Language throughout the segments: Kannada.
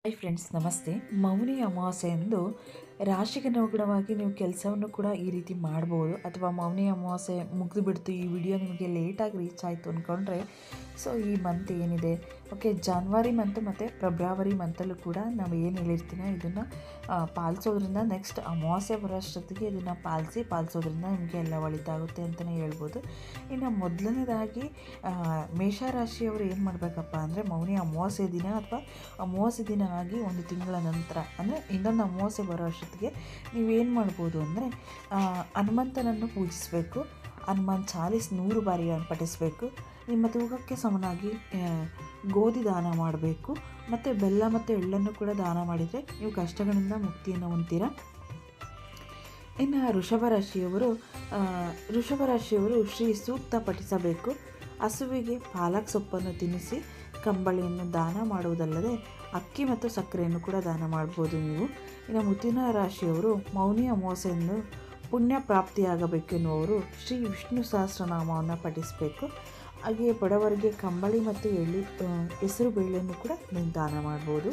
ಹಾಯ್ ಫ್ರೆಂಡ್ಸ್, ನಮಸ್ತೆ. ಮೌನಿ ಅಮಾವಾಸ್ಯೆ ಎಂದು ರಾಶಿಗೆ ಅನುಗುಣವಾಗಿ ನೀವು ಕೆಲಸವನ್ನು ಕೂಡ ಈ ರೀತಿ ಮಾಡ್ಬೋದು. ಅಥವಾ ಮೌನಿ ಅಮಾವಾಸ್ಯೆ ಮುಗಿದು ಬಿಡ್ತು, ಈ ವಿಡಿಯೋ ನಿಮಗೆ ಲೇಟಾಗಿ ರೀಚ್ ಆಯಿತು ಅಂದ್ಕೊಂಡ್ರೆ, ಸೊ ಈ ಮಂತ್ ಏನಿದೆ, ಓಕೆ, ಜಾನ್ವರಿ ಮಂತ್ ಮತ್ತು ಫೆಬ್ರವರಿ ಮಂತಲ್ಲೂ ಕೂಡ ನಾವು ಏನು ಹೇಳಿರ್ತೀನೋ ಇದನ್ನು ಪಾಲಿಸೋದ್ರಿಂದ ನೆಕ್ಸ್ಟ್ ಅಮಾವಾಸ್ಯೆ ಬರೋಷ್ಟೊತ್ತಿಗೆ ಇದನ್ನು ಪಾಲಿಸೋದ್ರಿಂದ ನಿಮಗೆ ಎಲ್ಲ ಒಳಿತಾಗುತ್ತೆ ಅಂತಲೇ ಹೇಳ್ಬೋದು. ಇನ್ನು ಮೊದಲನೇದಾಗಿ ಮೇಷರಾಶಿಯವರು ಏನು ಮಾಡಬೇಕಪ್ಪ ಅಂದರೆ, ಮೌನಿ ಅಮಾವಾಸ್ಯೆ ದಿನ ಅಥವಾ ಅಮಾವಾಸ್ಯೆ ದಿನ ಆಗಿ ಒಂದು ತಿಂಗಳ ನಂತರ, ಅಂದರೆ ಇನ್ನೊಂದು ಅಮಾವಾಸ್ಯೆ ಬರೋ ಅಷ್ಟೊತ್ತಿಗೆ ನೀವೇನು ಮಾಡ್ಬೋದು ಅಂದರೆ, ಹನುಮಂತನನ್ನು ಪೂಜಿಸಬೇಕು. ಹನುಮಾನ್ ಚಾಲೀಸ್ 100 ಬಾರಿ ಪಠಿಸಬೇಕು. ನಿಮ್ಮ ತೂಕಕ್ಕೆ ಸಮನಾಗಿ ಗೋಧಿ ದಾನ ಮಾಡಬೇಕು. ಮತ್ತು ಬೆಲ್ಲ ಮತ್ತು ಎಳ್ಳನ್ನು ಕೂಡ ದಾನ ಮಾಡಿದರೆ ನೀವು ಕಷ್ಟಗಳಿಂದ ಮುಕ್ತಿಯನ್ನು ಹೊಂದ್ತೀರ. ಇನ್ನು ವೃಷಭ ರಾಶಿಯವರು ಶ್ರೀ ಸೂಕ್ತ ಪಠಿಸಬೇಕು. ಹಸುವಿಗೆ ಪಾಲಕ್ ಸೊಪ್ಪನ್ನು ತಿನ್ನಿಸಿ ಕಂಬಳಿಯನ್ನು ದಾನ ಮಾಡುವುದಲ್ಲದೆ ಅಕ್ಕಿ ಮತ್ತು ಸಕ್ಕರೆಯನ್ನು ಕೂಡ ದಾನ ಮಾಡ್ಬೋದು ನೀವು. ಇನ್ನು ಮಿಥುನ ರಾಶಿಯವರು ಮೌನಿ ಅಮಾವಾಸ್ಯೆಯನ್ನು ಪುಣ್ಯ ಪ್ರಾಪ್ತಿಯಾಗಬೇಕೆನ್ನುವರು ಶ್ರೀ ವಿಷ್ಣು ಸಹಸ್ರನಾಮವನ್ನು ಪಠಿಸಬೇಕು. ಹಾಗೆಯೇ ಬಡವರಿಗೆ ಕಂಬಳಿ ಮತ್ತು ಹೆಸರು ಬೇಳೆಯನ್ನು ಕೂಡ ನೀವು ದಾನ ಮಾಡ್ಬೋದು.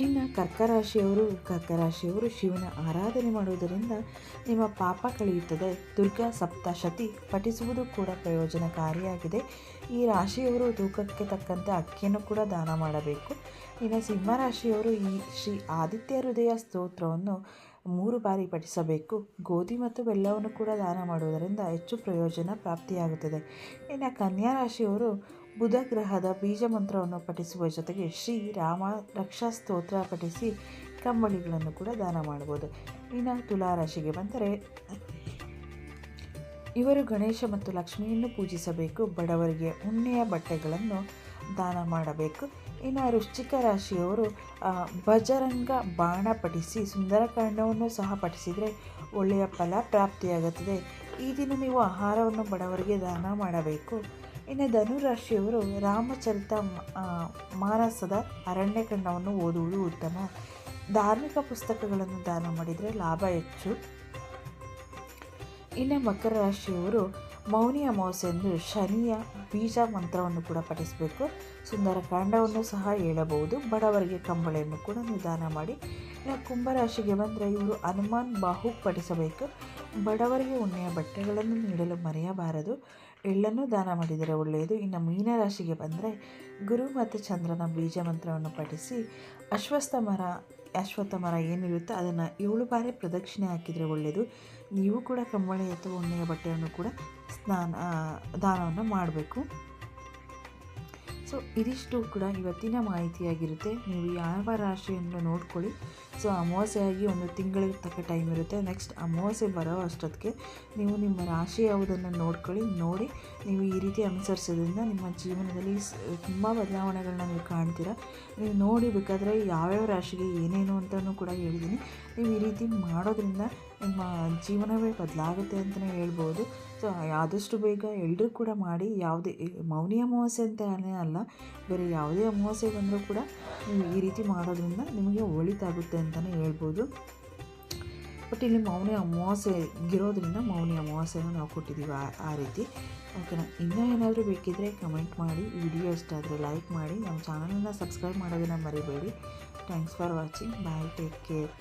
ಇನ್ನು ಕರ್ಕರಾಶಿಯವರು ಶಿವನ ಆರಾಧನೆ ಮಾಡುವುದರಿಂದ ನಿಮ್ಮ ಪಾಪ ಕಳೆಯುತ್ತದೆ. ದುರ್ಗಾ ಸಪ್ತಶತಿ ಪಠಿಸುವುದು ಕೂಡ ಪ್ರಯೋಜನಕಾರಿಯಾಗಿದೆ. ಈ ರಾಶಿಯವರು ತೂಕಕ್ಕೆ ತಕ್ಕಂತೆ ಅಕ್ಕಿಯನ್ನು ಕೂಡ ದಾನ ಮಾಡಬೇಕು. ಇನ್ನು ಸಿಂಹರಾಶಿಯವರು ಈ ಶ್ರೀ ಆದಿತ್ಯ ಹೃದಯ ಸ್ತೋತ್ರವನ್ನು 3 ಬಾರಿ ಪಠಿಸಬೇಕು. ಗೋಧಿ ಮತ್ತು ಬೆಲ್ಲವನ್ನು ಕೂಡ ದಾನ ಮಾಡುವುದರಿಂದ ಹೆಚ್ಚು ಪ್ರಯೋಜನ ಪ್ರಾಪ್ತಿಯಾಗುತ್ತದೆ. ಇನ್ನು ಕನ್ಯಾ ರಾಶಿಯವರು ಬುಧ ಗ್ರಹದ ಬೀಜ ಮಂತ್ರವನ್ನು ಪಠಿಸುವ ಜೊತೆಗೆ ಶ್ರೀ ರಾಮ ರಕ್ಷಾ ಸ್ತೋತ್ರ ಪಠಿಸಿ ಕಂಬಳಿಗಳನ್ನು ಕೂಡ ದಾನ ಮಾಡ್ಬೋದು. ಇನ್ನು ತುಲಾರಾಶಿಗೆ ಬಂದರೆ, ಇವರು ಗಣೇಶ ಮತ್ತು ಲಕ್ಷ್ಮಿಯನ್ನು ಪೂಜಿಸಬೇಕು. ಬಡವರಿಗೆ ಉಣ್ಣೆಯ ಬಟ್ಟೆಗಳನ್ನು ದಾನ ಮಾಡಬೇಕು. ಇನ್ನು ವೃಶ್ಚಿಕ ರಾಶಿಯವರು ಬಜರಂಗ ಬಾಣ ಪಠಿಸಿ ಸುಂದರಕಾಂಡವನ್ನು ಸಹ ಪಠಿಸಿದರೆ ಒಳ್ಳೆಯ ಫಲ ಪ್ರಾಪ್ತಿಯಾಗುತ್ತದೆ. ಈ ದಿನ ನೀವು ಆಹಾರವನ್ನು ಬಡವರಿಗೆ ದಾನ ಮಾಡಬೇಕು. ಇನ್ನು ಧನುರಾಶಿಯವರು ರಾಮಚರಿತ ಮಾನಸದ ಅರಣ್ಯಕಾಂಡವನ್ನು ಓದುವುದು ಉತ್ತಮ. ಧಾರ್ಮಿಕ ಪುಸ್ತಕಗಳನ್ನು ದಾನ ಮಾಡಿದರೆ ಲಾಭ ಹೆಚ್ಚು. ಇನ್ನು ಮಕರ ರಾಶಿಯವರು ಮೌನಿ ಅಮಾವಾಸ್ಯೆಯಂದು ಶನಿಯ ಬೀಜ ಮಂತ್ರವನ್ನು ಕೂಡ ಪಠಿಸಬೇಕು. ಸುಂದರಕಾಂಡವನ್ನು ಸಹ ಹೇಳಬಹುದು. ಬಡವರಿಗೆ ಕಂಬಳಿಯನ್ನು ಕೂಡ ನೀವು ದಾನ ಮಾಡಿ. ಇನ್ನು ಕುಂಭರಾಶಿಗೆ ಬಂದರೆ, ಇವರು ಹನುಮಾನ್ ಬಾಹು ಪಠಿಸಬೇಕು. ಬಡವರಿಗೆ ಉಣ್ಣೆಯ ಬಟ್ಟೆಗಳನ್ನು ನೀಡಲು ಮರೆಯಬಾರದು. ಎಳ್ಳನ್ನು ದಾನ ಮಾಡಿದರೆ ಒಳ್ಳೆಯದು. ಇನ್ನು ಮೀನರಾಶಿಗೆ ಬಂದರೆ, ಗುರು ಮತ್ತು ಚಂದ್ರನ ಬೀಜ ಮಂತ್ರವನ್ನು ಪಠಿಸಿ ಅಶ್ವತ್ಥ ಮರ ಏನಿರುತ್ತೋ ಅದನ್ನು 7 ಬಾರಿ ಪ್ರದಕ್ಷಿಣೆ ಹಾಕಿದರೆ ಒಳ್ಳೆಯದು. ನೀವು ಕೂಡ ಕಂಬಳಿ ಅಥವಾ ಉಣ್ಣೆಯ ಬಟ್ಟೆಯನ್ನು ಕೂಡ ದಾನವನ್ನು ಮಾಡಬೇಕು. ಸೊ ಇದಿಷ್ಟು ಕೂಡ ಇವತ್ತಿನ ಮಾಹಿತಿಯಾಗಿರುತ್ತೆ. ನೀವು ಯಾವ ರಾಶಿಯನ್ನು ನೋಡ್ಕೊಳ್ಳಿ. ಸೊ ಅಮಾವಾಸ್ಯೆಯಾಗಿ ಒಂದು ತಿಂಗಳಿಗೆ ತಕ್ಕ ಟೈಮ್ ಇರುತ್ತೆ. ನೆಕ್ಸ್ಟ್ ಅಮಾವಾಸ್ಯೆ ಬರೋ ಅಷ್ಟೊತ್ತಿಗೆ ನೀವು ನಿಮ್ಮ ರಾಶಿ ಯಾವುದನ್ನು ನೋಡಿ ನೀವು ಈ ರೀತಿ ಅನುಸರಿಸೋದ್ರಿಂದ ನಿಮ್ಮ ಜೀವನದಲ್ಲಿ ತುಂಬ ಬದಲಾವಣೆಗಳನ್ನ ನೀವು ಕಾಣ್ತೀರಾ. ನೀವು ನೋಡಿ ಬೇಕಾದರೆ ಯಾವ್ಯಾವ ರಾಶಿಗೆ ಏನೇನು ಅಂತಲೂ ಕೂಡ ಹೇಳಿದ್ದೀನಿ. ನೀವು ಈ ರೀತಿ ಮಾಡೋದ್ರಿಂದ ನಿಮ್ಮ ಜೀವನವೇ ಬದಲಾಗುತ್ತೆ ಅಂತಲೇ ಹೇಳ್ಬೋದು. ಸೊ ಆದಷ್ಟು ಬೇಗ ಎಲ್ಲರೂ ಕೂಡ ಮಾಡಿ. ಯಾವುದೇ ಮೌನಿ ಅಮಾವಾಸ್ಯೆ ಅಂತಲೇ ಅಲ್ಲ, ಬೇರೆ ಯಾವುದೇ ಅಮಾವಾಸ್ಯೆ ಬಂದರೂ ಕೂಡ ನೀವು ಈ ರೀತಿ ಮಾಡೋದ್ರಿಂದ ನಿಮಗೆ ಒಳಿತಾಗುತ್ತೆ ಅಂತಲೇ ಹೇಳ್ಬೋದು. ಬಟ್ ಇಲ್ಲಿ ಮೌನಿ ಅಮಾವಾಸ್ಯೆ ಇರೋದ್ರಿಂದ ಮೌನಿ ಅಮಾವಾಸ್ಯೆನ ನಾವು ಕೊಟ್ಟಿದ್ದೀವಿ ಆ ರೀತಿ. ಓಕೆನಾ? ಇನ್ನೂ ಏನಾದರೂ ಬೇಕಿದ್ದರೆ ಕಮೆಂಟ್ ಮಾಡಿ. ಈ ವಿಡಿಯೋ ಇಷ್ಟ ಆದರೆ ಲೈಕ್ ಮಾಡಿ. ನಮ್ಮ ಚಾನಲನ್ನು ಸಬ್ಸ್ಕ್ರೈಬ್ ಮಾಡೋದನ್ನು ಮರಿಬೇಡಿ. Thanks for watching. Bye, take care.